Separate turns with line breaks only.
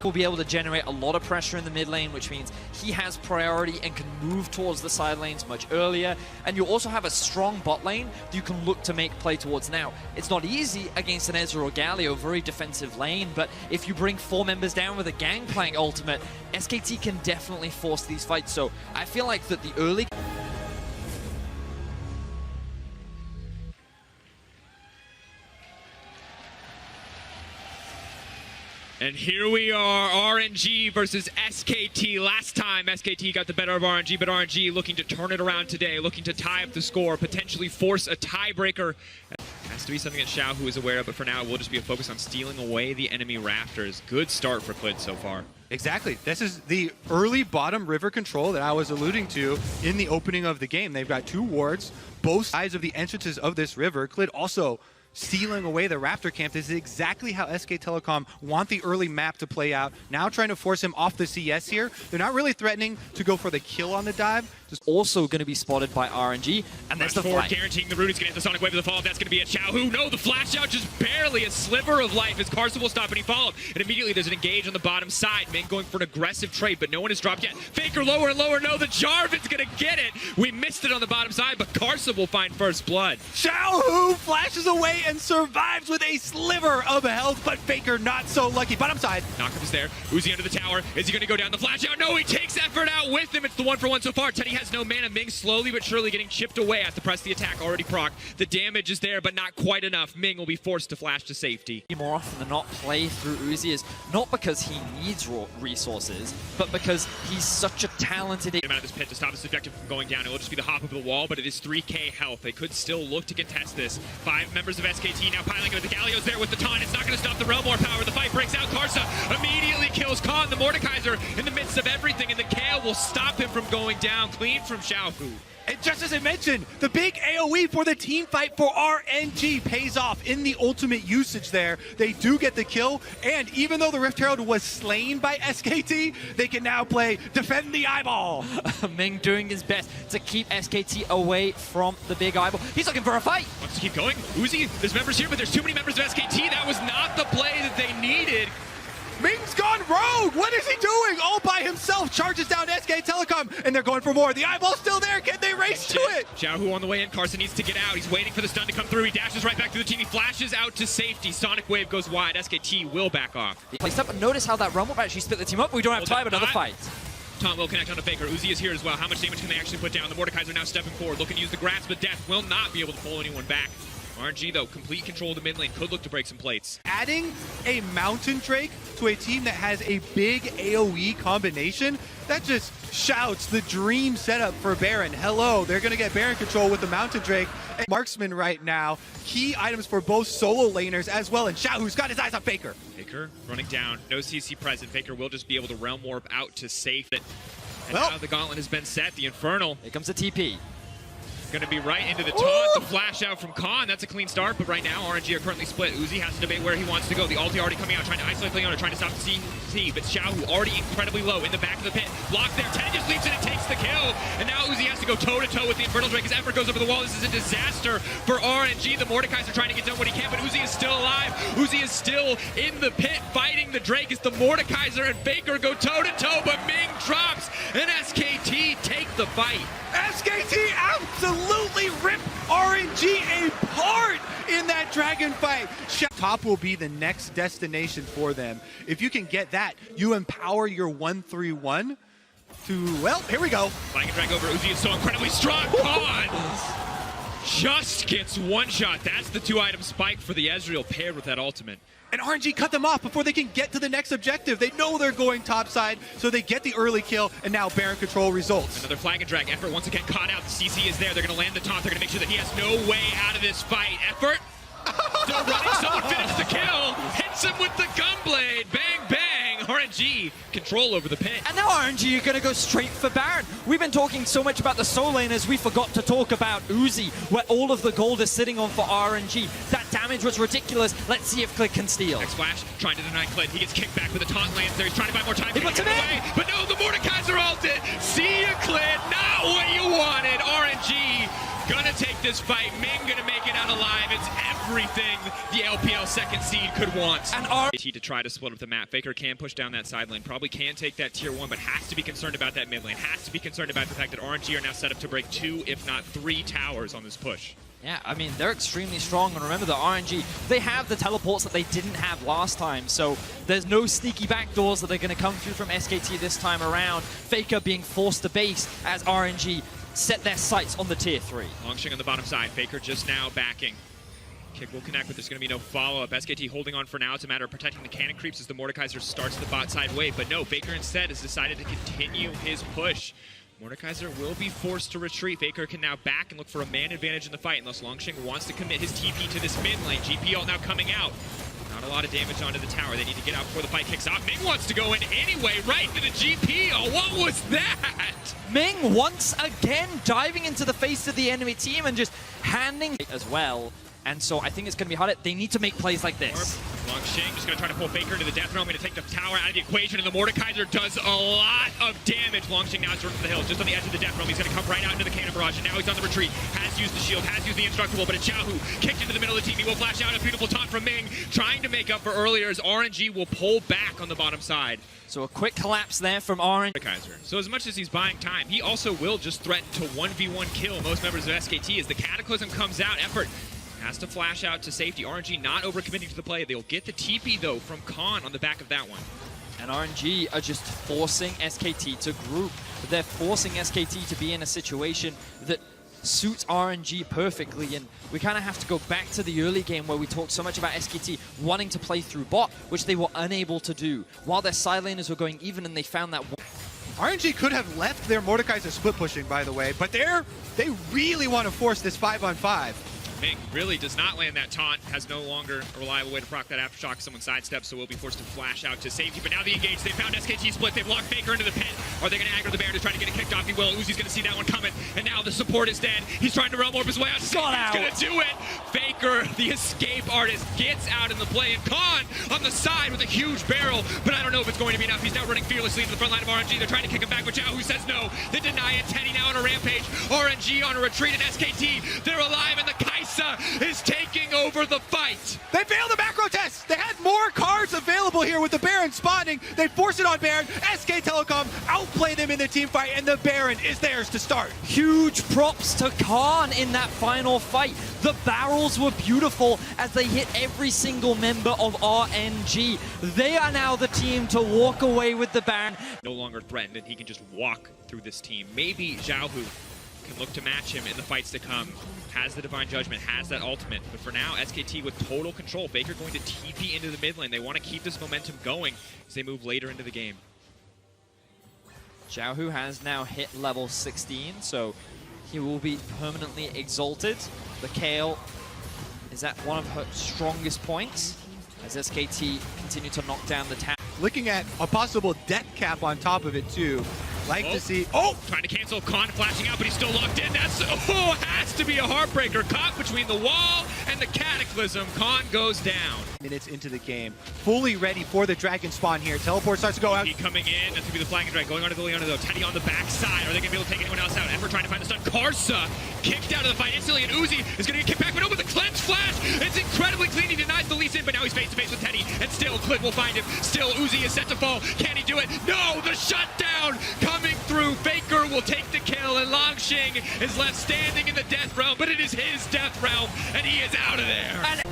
Will be able to generate a lot of pressure in the mid lane, which means he has priority and can move towards the side lanes much earlier. And you also have a strong bot lane that you can look to make play towards now. It's not easy against an Ezreal or Galio, very defensive lane, but if you bring 4 members down with a Gangplank ultimate, SKT can definitely force these fights. So I feel like that the early...
And here we are, RNG versus SKT. Last time, SKT got the better of RNG, but RNG looking to turn it around today, looking to tie up the score, potentially force a tiebreaker. Has to be something that Xiaohu is aware of, but for now, it will just be a focus on stealing away the enemy rafters. Good start for Clid so far.
Exactly. This is the early bottom river control that I was alluding to in the opening of the game. They've got 2 wards, both sides of the entrances of this river. Clid also stealing away the Raptor camp. This is exactly how SK Telecom want the early map to play out. Now trying to force him off the CS here. They're not really threatening to go for the kill on the dive.
Just also going to be spotted by RNG, and that's the
forward,
fight.
guaranteeing the root. He's going to hit the Sonic Wave of the follow-up. That's going to be a Xiaohu. No, the flash out just barely a sliver of life as Carson will stop and he followed. And immediately there's an engage on the bottom side. Ming going for an aggressive trade, but no one has dropped yet. Faker lower and lower. No, the Jarvan's going to get it. We missed it on the bottom side, but Carson will find first blood.
Xiaohu flashes away and survives with a sliver of health, but Faker not so lucky. Bottom side.
Knockup is there. Uzi under the tower. Is he going to go down the flash out? No, he takes effort out with him. It's the 1-for-1 so far. Teddy has no mana. Ming slowly but surely getting chipped away at the press. The attack already proc. The damage is there, but not quite enough. Ming will be forced to flash to safety.
More often than not, play through Uzi is not because he needs raw resources, but because he's such a talented...
Out of this pit to stop this objective from going down. It will just be the hop over the wall, but it is 3k health. They could still look to contest this. 5 members of SKT now piling with the Galio's there with the taunt. It's not going to stop the Realm War power. The fight breaks out. Karsa immediately kills Khan, the Mordekaiser, in the midst of everything, and the Kale will stop him from going down. Clean from Xiaohu.
And just as I mentioned, the big AoE for the team fight for RNG pays off in the ultimate usage there. They do get the kill, and even though the Rift Herald was slain by SKT, they can now play Defend the Eyeball.
Ming doing his best to keep SKT away from the big eyeball. He's looking for a fight.
Wants to keep going. Uzi, there's members here, but there's too many members of SKT. That was not the play that they needed.
Ming's gone rogue! What is he doing? All by himself, charges down SK Telecom, and they're going for more. The eyeball's still there. Can they race to it?
Xiaohu on the way in. Carson needs to get out. He's waiting for the stun to come through. He dashes right back through the team. He flashes out to safety. Sonic Wave goes wide. SKT will back off.
He placed up, and notice how that Rumble actually split the team up. We don't have time, another fight.
Taunt will connect on the Faker. Uzi is here as well. How much damage can they actually put down? The Mordekaiser now stepping forward, looking to use the Grasp of Death. Will not be able to pull anyone back. RNG, though, complete control of the mid lane. Could look to break some plates.
Adding a Mountain Drake to a team that has a big AoE combination, that just shouts the dream setup for Baron. Hello, they're going to get Baron control with the Mountain Drake. And Marksman right now. Key items for both solo laners as well. And Xiaohu's got his eyes on Faker.
Faker running down. No CC present. Faker will just be able to Realm Warp out to safe it. And
well,
now the gauntlet has been set. The Infernal.
Here comes the TP.
Going to be right into the taunt. The flash out from Khan. That's a clean start, but right now RNG are currently split. Uzi has to debate where he wants to go. The ulti already coming out, trying to isolate Leona, trying to stop the CC, but Xiaohu already incredibly low in the back of the pit. Blocked there. Ted just leaps in and takes the kill. And now Uzi has to go toe-to-toe with the Infernal Drake. His effort goes over the wall. This is a disaster for RNG. The Mordekaiser trying to get done what he can, but Uzi is still alive. Uzi is still in the pit fighting the Drake as the Mordekaiser and Faker go toe-to-toe, but Ming drops, and SKT take the fight.
SKT absolutely ripped RNG apart in that dragon fight. Top will be the next destination for them. If you can get that, you empower your 1-3-1 to, well, here we go.
Flying a drag over. Uzi is so incredibly strong. Khan just gets one shot. That's the 2-item spike for the Ezreal paired with that ultimate.
And RNG cut them off before they can get to the next objective. They know they're going topside, so they get the early kill, and now Baron control results.
Another flag and drag effort once again caught out. The CC is there. They're going to land the taunt. They're going to make sure that he has no way out of this fight. Effort. Still running. Someone finished the kill. Hits him with the gunblade. Bang, bang. RNG RNG control over the pit.
And now RNG are going to go straight for Baron. We've been talking so much about the soul laners, we forgot to talk about Uzi, where all of the gold is sitting on for RNG. That damage was ridiculous. Let's see if Clid can steal.
Next flash, trying to deny Clid. He gets kicked back with a taunt lands there. He's trying to buy more time.
He puts him in!
But no, the Mordekaiser ulted. See ya, Clid. Not what you wanted. RNG gonna take this fight. Ming gonna make it out alive. It's everything the LPL second seed could want.
And
SKT to try to split up the map. Faker can push down that side lane. Probably can take that tier 1, but has to be concerned about that mid lane. Has to be concerned about the fact that RNG are now set up to break 2, if not 3 towers on this push.
Yeah, I mean, they're extremely strong, and remember the RNG, they have the teleports that they didn't have last time, so there's no sneaky backdoors that are going to come through from SKT this time around. Faker being forced to base as RNG set their sights on the tier 3.
Longshing on the bottom side. Faker just now backing. Kick will connect, but there's going to be no follow-up. SKT holding on for now. It's a matter of protecting the cannon creeps as the Mordekaiser starts the bot side wave, but no, Faker instead has decided to continue his push. Mordekaiser will be forced to retreat. Faker can now back and look for a man advantage in the fight unless Longshing wants to commit his TP to this mid lane. GP ult now coming out. Not a lot of damage onto the tower. They need to get out before the fight kicks off. Ming wants to go in anyway, right into the GP. Oh, what was that?
Ming once again diving into the face of the enemy team and just handing as well. And so I think it's going to be hard. They need to make plays like this.
Longshing just going to try to pull Faker into the death realm. Going to take the tower out of the equation, and the Mordekaiser does a lot of damage. Longshing now is running for the hills, just on the edge of the death realm. He's going to come right out into the cannon barrage, and now he's on the retreat. Has used the shield, has used the indestructible, but it's Xiao Hu kicked into the middle of the team. He will flash out a beautiful taunt from Ming, trying to make up for earlier as RNG will pull back on the bottom side.
So a quick collapse there from RNG.
So as much as he's buying time, he also will just threaten to 1v1 kill most members of SKT as the Cataclysm comes out. Effort has to flash out to safety. RNG not overcommitting to the play. They'll get the TP, though, from Khan on the back of that one.
And RNG are just forcing SKT to group. They're forcing SKT to be in a situation that suits RNG perfectly. And we kind of have to go back to the early game where we talked so much about SKT wanting to play through bot, which they were unable to do. While their side laners were going even and they found that one.
RNG could have left their Mordekaiser split pushing, by the way, but they really want to force this 5-on-5.
Ming really does not land that taunt, has no longer a reliable way to proc that aftershock. Someone sidesteps, so will be forced to flash out to safety. But now the engage, they found SKT split, they've locked Faker into the pit. Are they going to aggro the Baron to try to get it kicked off? He will. Uzi's going to see that one coming, and now the support is dead. He's trying to realm orb his way out. He's going to do it. Faker, the escape artist, gets out in the play, and Khan on the side with a huge barrel, but I don't know if it's going to be enough. He's now running fearlessly into the front line of RNG. They're trying to kick him back, but Xiao Hu says no. They deny it. Teddy now on a rampage. RNG on a retreat, and SKT, they're alive, and the Kaisa is taking over the fight.
They failed the macro test. They had more cards available here with the Baron spawning. They force it on Baron. SK Telecom outplay them in the team fight, and the Baron is theirs to start.
Huge props to Khan in that final fight. The barrels were beautiful as they hit every single member of RNG. They are now the team to walk away with the Baron.
No longer threatened, and he can just walk through this team. Maybe Xiao Hu can look to match him in the fights to come. Has the Divine Judgment, has that ultimate. But for now, SKT with total control. Faker going to TP into the mid lane. They want to keep this momentum going as they move later into the game.
Xiao Hu has now hit level 16, so he will be permanently exalted. The Kayle is at one of her strongest points as SKT continue to knock down the tower.
Looking at a possible death cap on top of it too. Like to see. Oh!
Trying to cancel. Khan flashing out, but he's still locked in. That's, has to be a heartbreaker. Caught between the wall and the Cataclysm. Khan goes down.
Minutes into the game. Fully ready for the dragon spawn here. Teleport starts to go out.
He coming in. That's going to be the flying drag. Going on to the Leona though. Teddy on the backside. Are they going to be able to take anyone else out? Effort trying to find the stun. Karsa kicked out of the fight instantly, and Uzi is going to get kicked back. But over the cleanse flash. It's incredibly clean. He denies the lease in, but now he's face to face with Teddy. And still, Clid will find him. Still, Uzi is set to fall. Can he do it? No! The shutdown coming through. Faker will take the kill, and Longshing is left standing in the death realm, but it is his death realm, and he is out of there.